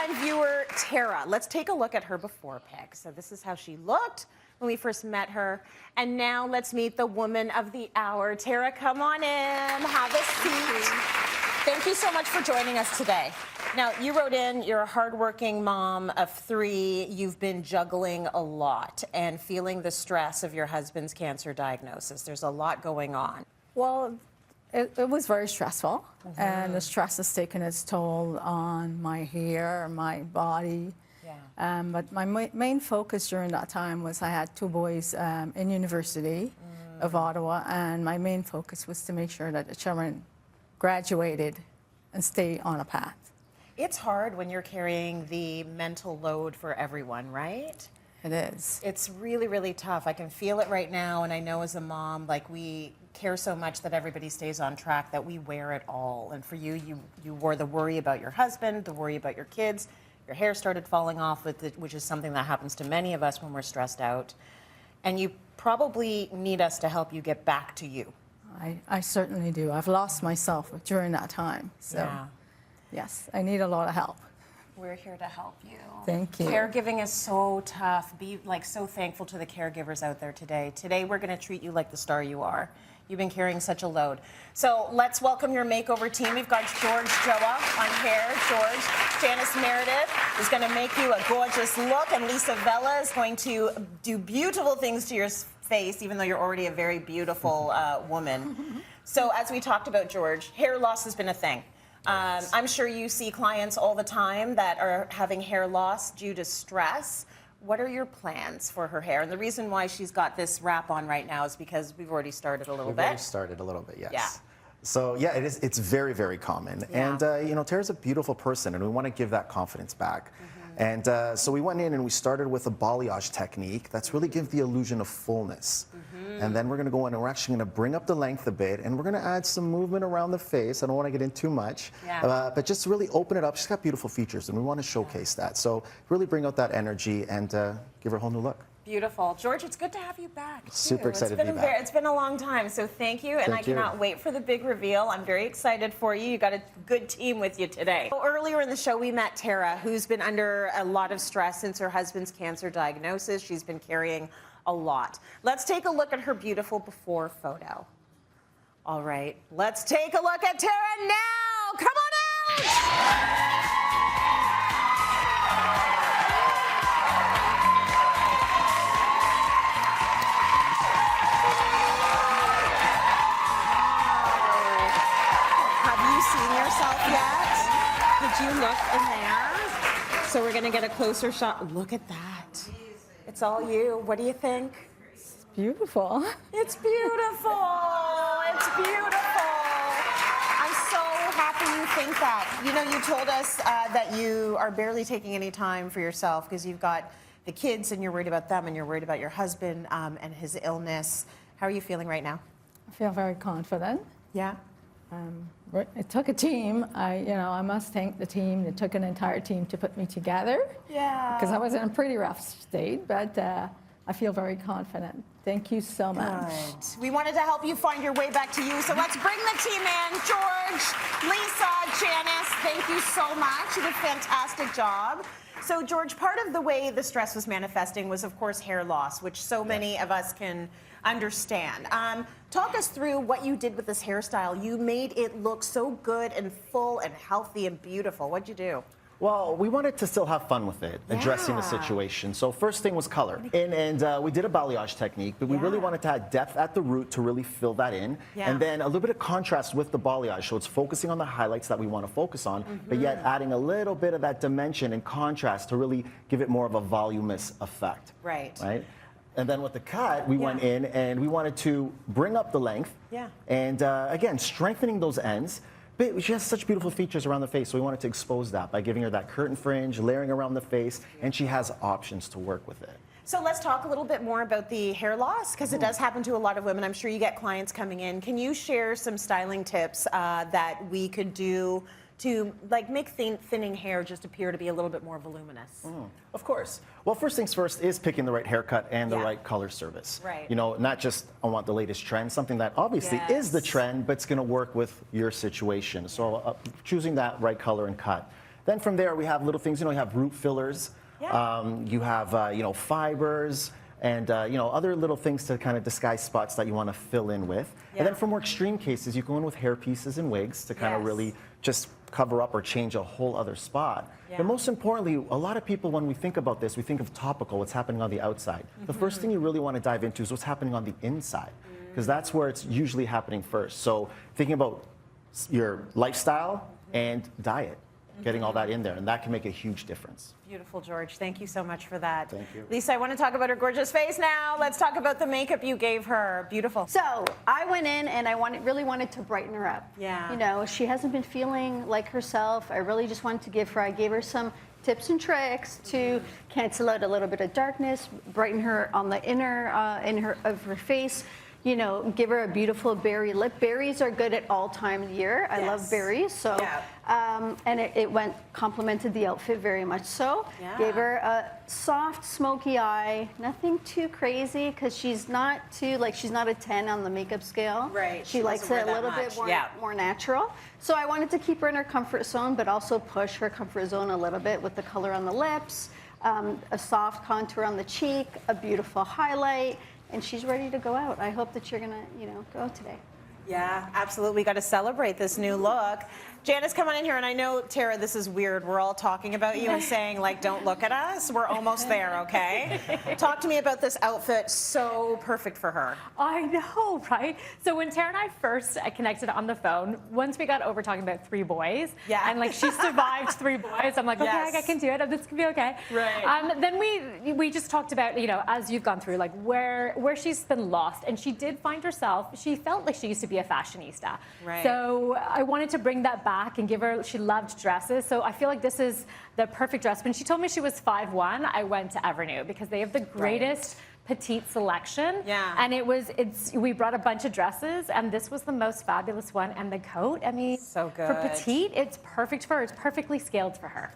Cityline viewer Tara. Let's take a look at her before pic. So this is how she looked when we first met her. And now let's meet the woman of the hour. Tara, come on in, have a seat. Thank you so much for joining us today. Now, you wrote in, you're a hardworking mom of 3. You've been juggling a lot and feeling the stress of your husband's cancer diagnosis. There's a lot going on. Well, it was very stressful, and the stress has taken its toll on my hair, my body. Yeah. But my main focus during that time was I had 2 boys in University of Ottawa, and my main focus was to make sure that the children graduated and stay on a path. It's hard when you're carrying the mental load for everyone, right? It is. It's really, really tough. I can feel it right now, and I know as a mom, like, we care so much that everybody stays on track that we wear it all. And for you, you wore the worry about your husband, the worry about your kids. Your hair started falling off, which is something that happens to many of us when we're stressed out. And you probably need us to help you get back to you. I certainly do. I've lost myself during that time. So, yeah. Yes, I need a lot of help. We're here to help you. Thank you. Caregiving is so tough. Be so thankful to the caregivers out there today. Today, we're going to treat you like the star you are. You've been carrying such a load. So let's welcome your makeover team. We've got Joao on hair. Janice Meredith is going to make you a gorgeous look, and Vella is going to do beautiful things to your face, even though you're already a very beautiful woman. So as we talked about, George, hair loss has been a thing. I'm sure you see clients all the time that are having hair loss due to stress. What are your plans for her hair? And the reason why she's got this wrap on right now is because we've already started a little bit. We've already started a little bit, yes. Yeah. So yeah, it's very, very common. Yeah. And you know, Tara's a beautiful person, and we want to give that confidence back. And so we went in and we started with a balayage technique that's really give the illusion of fullness. And then we're going to go in and we're actually going to bring up the length a bit, and we're going to add some movement around the face. I don't want to get in too much, but just really open it up. She's got beautiful features, and we want to showcase that. So really bring out that energy and give her a whole new look. Beautiful. George, it's good to have you back, too. Super excited to be back. It's been a long time, so thank you, and I cannot wait for the big reveal. I'm very excited for you. You got a good team with you today. So earlier in the show, we met Tara, who's been under a lot of stress since her husband's cancer diagnosis. She's been carrying a lot. Let's take a look at her beautiful before photo. All right, let's take a look at Tara now. Come on out! You look in there. So we're going to get a closer shot. Look at that. It's all you. What do you think? It's beautiful. It's beautiful. It's beautiful. I'm so happy you think that. You know, you told us that you are barely taking any time for yourself because you've got the kids and you're worried about them and you're worried about your husband and his illness. How are you feeling right now? I feel very confident. Yeah. It took a team. I must thank the team. It took an entire team to put me together. Yeah. Because I was in a pretty rough state, but I feel very confident. Thank you so much. Good. We wanted to help you find your way back to you, so let's bring the team in. George, Lisa, Janice, thank you so much. You did a fantastic job. So, George, part of the way the stress was manifesting was, of course, hair loss, which so many of us can understand. Talk us through what you did with this hairstyle. You made it look so good and full and healthy and beautiful. What'd you do? Well, we wanted to still have fun with it, addressing the situation. So first thing was color. And we did a balayage technique, but we really wanted to add depth at the root to really fill that in. And then a little bit of contrast with the balayage. So it's focusing on the highlights that we want to focus on, but yet adding a little bit of that dimension and contrast to really give it more of a voluminous effect. Right. Right? And then with the cut, we went in and we wanted to bring up the length. And again, strengthening those ends. But she has such beautiful features around the face, so we wanted to expose that by giving her that curtain fringe, layering around the face, and she has options to work with it. So let's talk a little bit more about the hair loss, because it does happen to a lot of women. I'm sure you get clients coming in. Can you share some styling tips that we could do to make thinning hair just appear to be a little bit more voluminous? Of course. Well, first things first is picking the right haircut and the right color service. Right. You know, not just I want the latest trend, something that obviously is the trend, but it's going to work with your situation. So choosing that right color and cut. Then from there, we have little things, you have root fillers, you have, fibers, and other little things to kind of disguise spots that you want to fill in with. And then for more extreme cases, you go in with hair pieces and wigs to kind of really just cover up or change a whole other spot. But most importantly, a lot of people, when we think about this, we think of topical, what's happening on the outside. The first thing you really want to dive into is what's happening on the inside, because that's where it's usually happening first. So thinking about your lifestyle and diet, getting all that in there, and that can make a huge difference. Beautiful, George. Thank you so much for that. Thank you. Lisa, I want to talk about her gorgeous face now. Let's talk about the makeup you gave her. Beautiful. So I went in and I really wanted to brighten her up. Yeah. She hasn't been feeling like herself. I really just wanted to I gave her some tips and tricks to cancel out a little bit of darkness, brighten her on the inner of her face. Give her a beautiful berry lip. Berries are good at all times of year. I love berries, so and it complemented the outfit very much so. Yeah. Gave her a soft, smoky eye. Nothing too crazy because she's not a 10 on the makeup scale. Right. She likes it a little bit more natural. So I wanted to keep her in her comfort zone, but also push her comfort zone a little bit with the color on the lips, a soft contour on the cheek, a beautiful highlight. And she's ready to go out. I hope that you're gonna, go today. Yeah, absolutely. We got to celebrate this new look. Janice, come on in here. And I know, Tara, this is weird. We're all talking about you and saying, don't look at us. We're almost there, okay? Talk to me about this outfit. So perfect for her. I know, right? So when Tara and I first connected on the phone, once we got over talking about 3 boys, and she survived 3 boys, I'm like, okay, I can do it. This can be okay. Right. Then we just talked about, as you've gone through, where she's been lost. And she did find herself, she felt like she used to be a fashionista. Right. So I wanted to bring that back and give her, she loved dresses. So I feel like this is the perfect dress. When she told me she was 5'1", I went to Avenue because they have the greatest petite selection. Yeah. And we brought a bunch of dresses and this was the most fabulous one. And the coat, I mean, so good. For petite, it's perfect for her. It's perfectly scaled for her.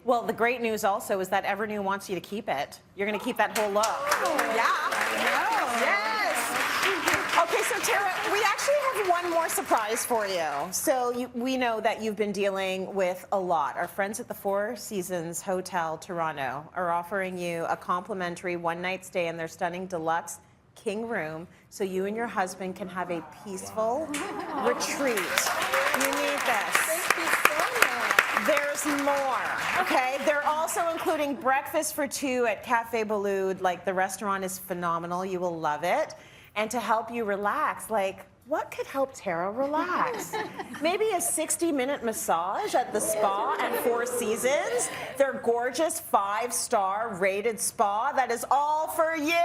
Well, the great news also is that Evernew wants you to keep it. You're going to keep that whole look. Yeah. I know. Yes. Okay, so Tara, we actually have one more surprise for you. So we know that you've been dealing with a lot. Our friends at the Four Seasons Hotel Toronto are offering you a complimentary one-night stay in their stunning deluxe king room so you and your husband can have a peaceful retreat. You need this. Thank you so much. There's more, okay? They're also including breakfast for 2 at Cafe Boulud. The restaurant is phenomenal. You will love it. And to help you relax, what could help Tara relax? Maybe a 60-minute massage at the spa at Four Seasons. Their gorgeous 5-star rated spa that is all for you.